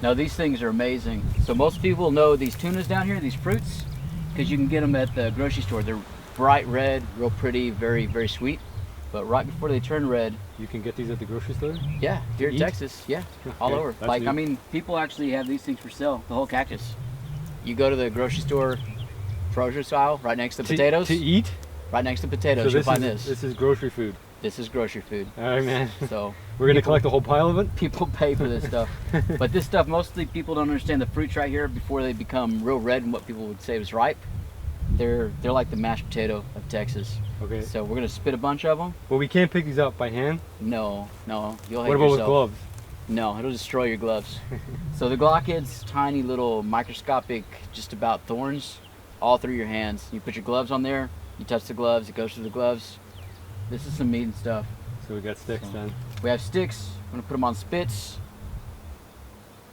No, these things are amazing. So most people know these tunas down here, these fruits, because you can get them at the grocery store. They're bright red, real pretty, very, very sweet. But right before they turn red, you can get these at the grocery store? Yeah, here in eat? Texas, yeah, all Okay, over. that's Like, new. I mean, people actually have these things for sale, the whole cactus. You go to the grocery store, produce aisle, right next to potatoes. To eat? Right next to potatoes, So you'll find this. This is grocery food. This is grocery food. All right, man. So we're gonna collect a whole pile of it? People pay for this stuff. But this stuff, mostly people don't understand the fruits right here before they become real red and what people would say was ripe. They're like the mashed potato of Texas. Okay. So we're gonna spit a bunch of them. Well, we can't pick these up by hand? No, you'll hate What about yourself. with gloves? No, it'll destroy your gloves. So the Glockhead's tiny little microscopic, just about thorns all through your hands. You put your gloves on there, you touch the gloves, it goes through the gloves. This is some meat and stuff. So we got sticks then. We have sticks, I'm gonna put them on spits.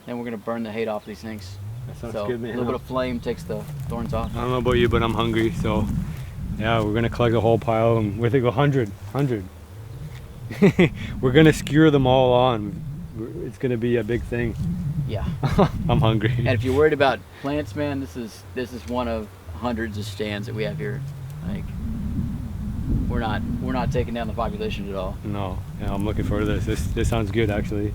Then we're gonna burn the hate off these things. That sounds So good, man. a little bit of flame takes the thorns off. I don't know about you, but I'm hungry, so yeah, we're gonna collect a whole pile and we think 100. We're gonna skewer them all on. It's gonna be a big thing. Yeah. I'm hungry. And if you're worried about plants, man, this is one of hundreds of stands that we have here. Like, we're not taking down the population at all. No, yeah, I'm looking forward to this. This sounds good, actually.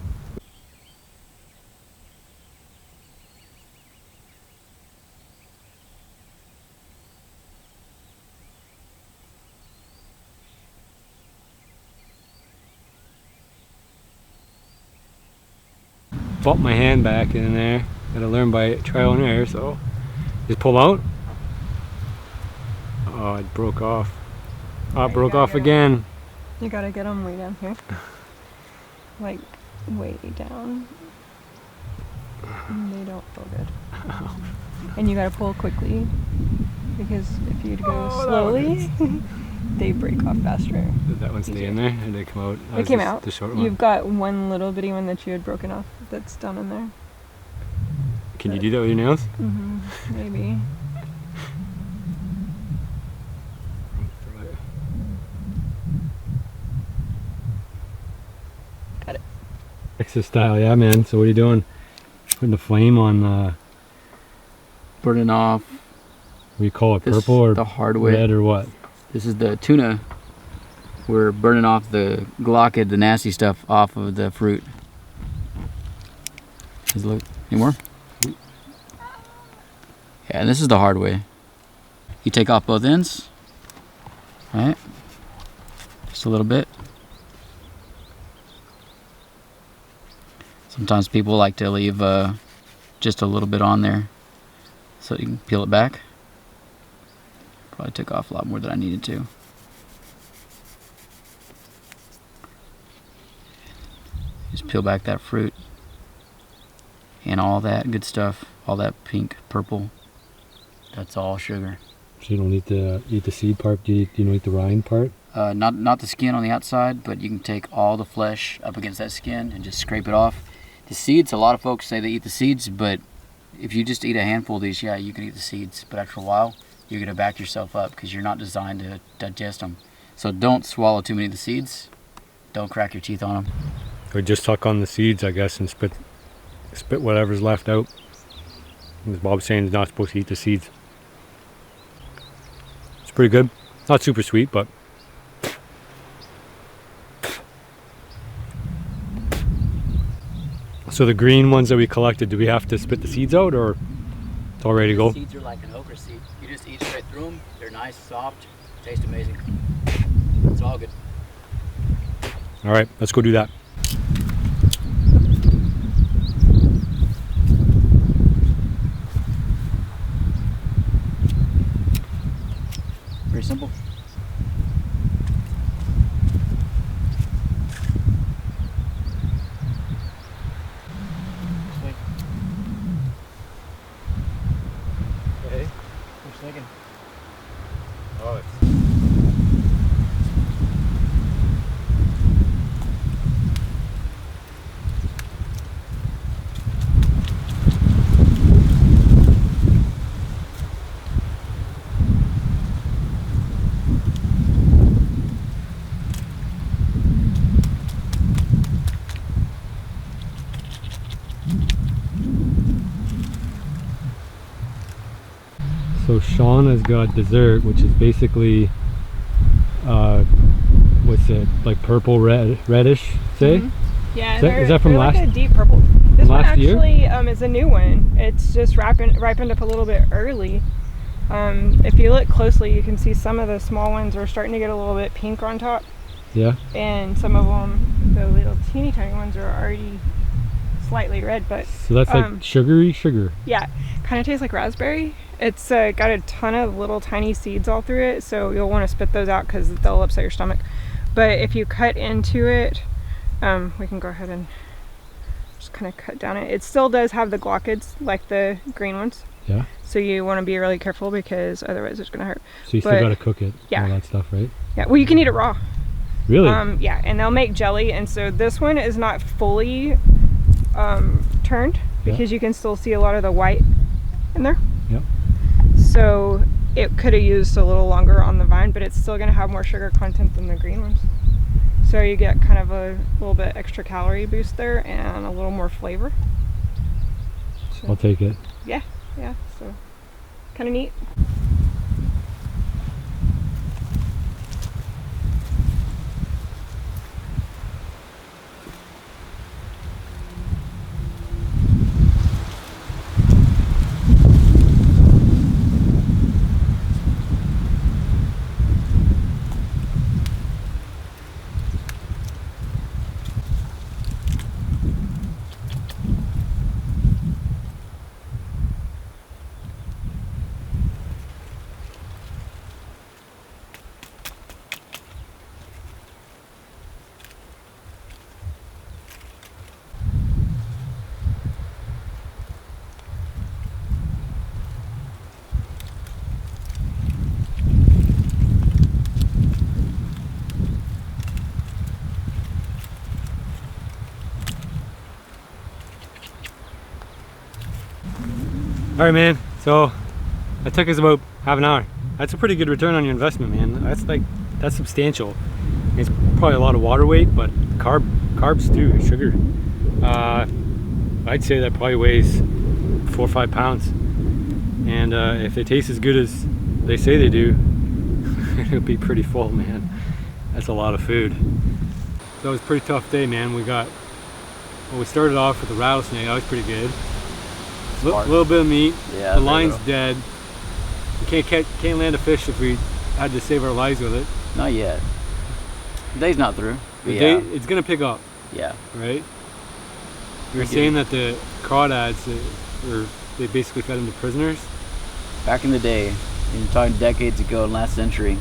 Bumped my hand back in there. Gotta learn by trial and error, so just pull out. Oh, it broke off. Oh, it broke off again. You gotta get them way down here. Like, way down. And they don't feel good. And you gotta pull quickly, because if you go slowly, they break off faster. Did that one stay in there, or did it come out? It came out. The short one. You've got one little bitty one that you had broken off that's down in there. Can you do that with your nails? Maybe. Got it. Texas style, yeah, man. So what are you doing? Putting the flame on, Burning off. what do you call it, This, purple or the hard way. red or what? This is the tuna. We're burning off the Glockhead, the nasty stuff, off of the fruit. Does it look any more? Yeah, and this is the hard way. You take off both ends, right? Just a little bit. Sometimes people like to leave just a little bit on there so you can peel it back. Probably took off a lot more than I needed to. Just peel back that fruit and all that good stuff, all that pink, purple. That's all sugar. So you don't eat the seed part. Do you don't eat the rind part? Not the skin on the outside, but you can take all the flesh up against that skin and just scrape it off. The seeds, a lot of folks say they eat the seeds, but if you just eat a handful of these, yeah, you can eat the seeds. But after a while, you're gonna back yourself up because you're not designed to digest them. So don't swallow too many of the seeds. Don't crack your teeth on them. Or just suck on the seeds, I guess, and spit whatever's left out. As Bob's saying, he's not supposed to eat the seeds. It's pretty good. Not super sweet, but so the green ones that we collected, do we have to spit the seeds out, or it's all ready to go? The seeds are like an okra seed. You just eat straight through them. They're nice, soft, taste amazing. It's all good. All right, let's go do that. Very simple. Hey. What you thinking? Oh, So Sean has got dessert, which is basically, what's it, like purple, reddish, say? Yeah, Is that from they're last? like a deep purple. This one last year? actually is a new one. It's just ripened up a little bit early. If you look closely, you can see some of the small ones are starting to get a little bit pink on top, Yeah. and some of them, the little teeny tiny ones, are already slightly red. But So that's like sugary sugar. yeah, kind of tastes like raspberry. It's got a ton of little tiny seeds all through it, so you'll want to spit those out because they'll upset your stomach. But if you cut into it, we can go ahead and just kind of cut down it. It still does have the glaucids like the green ones. Yeah. So you want to be really careful because otherwise it's going to hurt. So you still got to cook it. Yeah. All that stuff, right? Yeah. Well, you can eat it raw. Really? Yeah, and they'll make jelly, and so this one is not fully turned because you can still see a lot of the white in there. Yep. So it could have used a little longer on the vine, but it's still going to have more sugar content than the green ones. So you get kind of a little bit extra calorie boost there and a little more flavor. So, I'll take it. yeah, so kind of neat. All right, man. So that took us about half an hour. That's a pretty good return on your investment, man. That's substantial. It's probably a lot of water weight, but carbs too, sugar. I'd say that probably weighs 4 or 5 pounds. And if they taste as good as they say they do, it'll be pretty full, man. That's a lot of food. So it was a pretty tough day, man. We started off with a rattlesnake. That was pretty good. A little bit of meat. Yeah, the line's dead. We can't land a fish if we had to save our lives with it. Not yet. The day's not through. The Yeah. day, it's gonna pick up, Yeah. right? You were saying that the crawdads, they basically fed them to prisoners. Back in the day, you're talking decades ago in last century,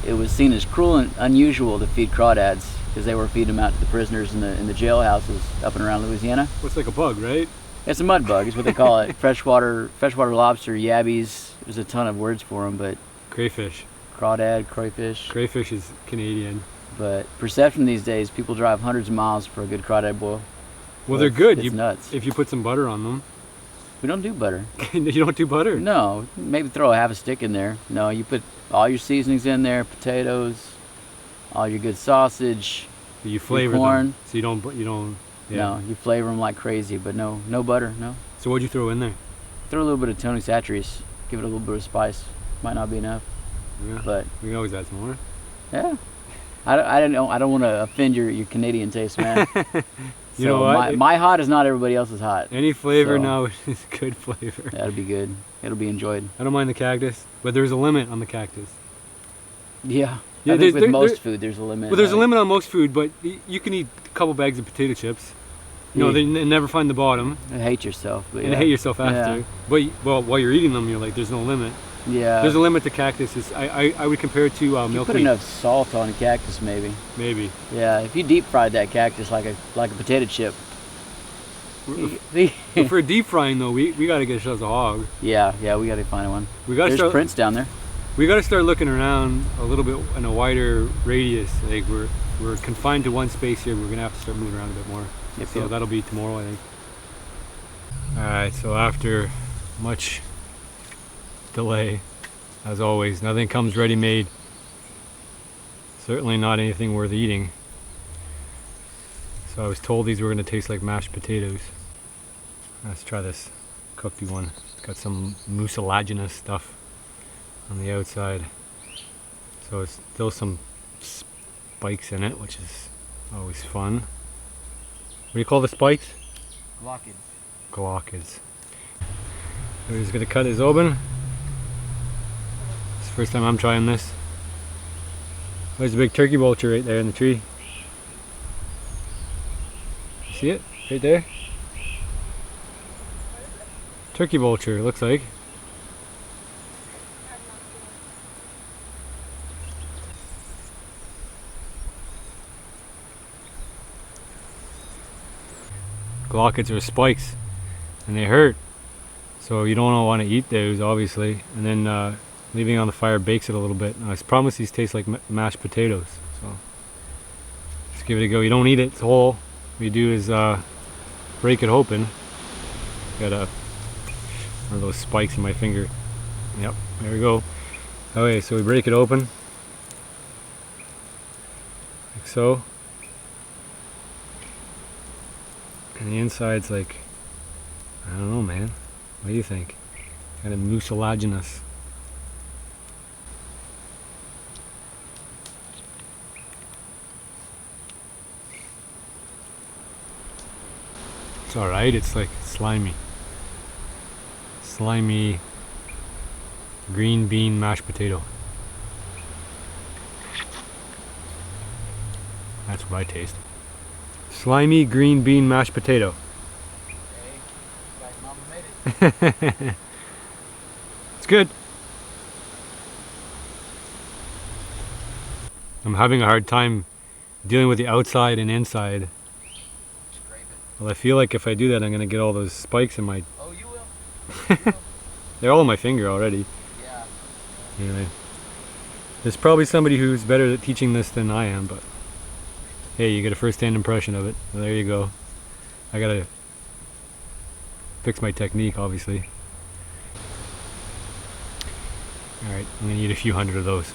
it was seen as cruel and unusual to feed crawdads because they were feeding them out to the prisoners in the jailhouses up and around Louisiana. Looks like a bug, right? It's a mud bug, is what they call it. freshwater lobster, yabbies. There's a ton of words for them, but Crayfish. crawdad, crayfish. Crayfish is Canadian. But perception these days, people drive hundreds of miles for a good crawdad boil. Well, they're good. It's nuts. If you put some butter on them. We don't do butter. You don't do butter? No, maybe throw a half a stick in there. No, you put all your seasonings in there, potatoes, all your good sausage. You flavor corn. them. So you don't. Yeah. No, you flavor them like crazy, but no butter, no. So what'd you throw in there? Throw a little bit of Tony Chachere's. Give it a little bit of spice. Might not be enough, Yeah. but We can always add some more. yeah. I don't know. I don't want to offend your Canadian taste, man. You know what? My hot is not everybody else's hot. Any flavor So- now is good flavor. That'll be good. It'll be enjoyed. I don't mind the cactus, but there's a limit on the cactus. Yeah. Yeah, I think with there- most there- food, there's a limit. Well, there's a like- limit on most food, but you can eat a couple bags of potato chips. You know, Yeah. they never find the bottom, Hate yourself, but and yeah. hate yourself after. Yeah. But well, while you're eating them, you're like, there's no limit. Yeah. There's a limit to cactus. I would compare it to You put milkweed. enough salt on a cactus, maybe. Maybe. Yeah. If you deep fried that cactus like a potato chip. But for deep frying though, we got to get ourselves a hog. Yeah. We got to find one. We got to There's start. Prince down there. We got to start looking around a little bit in a wider radius. Like we're confined to one space here. We're gonna have to start moving around a bit more. Yep, So yep. that'll be tomorrow, I think. All right. So after much delay, as always, nothing comes ready-made. Certainly not anything worth eating. So I was told these were gonna taste like mashed potatoes. Let's try this. cooked one. Got some mucilaginous stuff on the outside. So it's still some spikes in it, which is always fun. What do you call the spikes? Glockids. Glockids. We're just gonna cut this open. It's the first time I'm trying this. There's a big turkey vulture right there in the tree. You see it? Right there? Turkey vulture, looks like. Glockids are spikes and they hurt, so you don't want to eat those obviously, and then leaving it on the fire bakes it a little bit. I promise these taste like mashed potatoes, so let's give it a go. You don't eat it, it's whole. What you do is break it open. Got one of those spikes in my finger. Yep, there we go. Okay, so we break it open like so. And the inside's like, I don't know, man. What do you think? Kind of mucilaginous. It's alright, it's like slimy. Slimy green bean mashed potato. That's what I taste. Slimy green bean mashed potato. Hey, like Mama made it. It's good. I'm having a hard time dealing with the outside and inside. Scrape it. Well, I feel like if I do that, I'm gonna get all those spikes in my. Oh, you will. They're all in my finger already. Yeah. Anyway, there's probably somebody who's better at teaching this than I am, but hey, you get a first-hand impression of it. Well, there you go. I gotta fix my technique, obviously. Alright, I'm gonna eat a few hundred of those.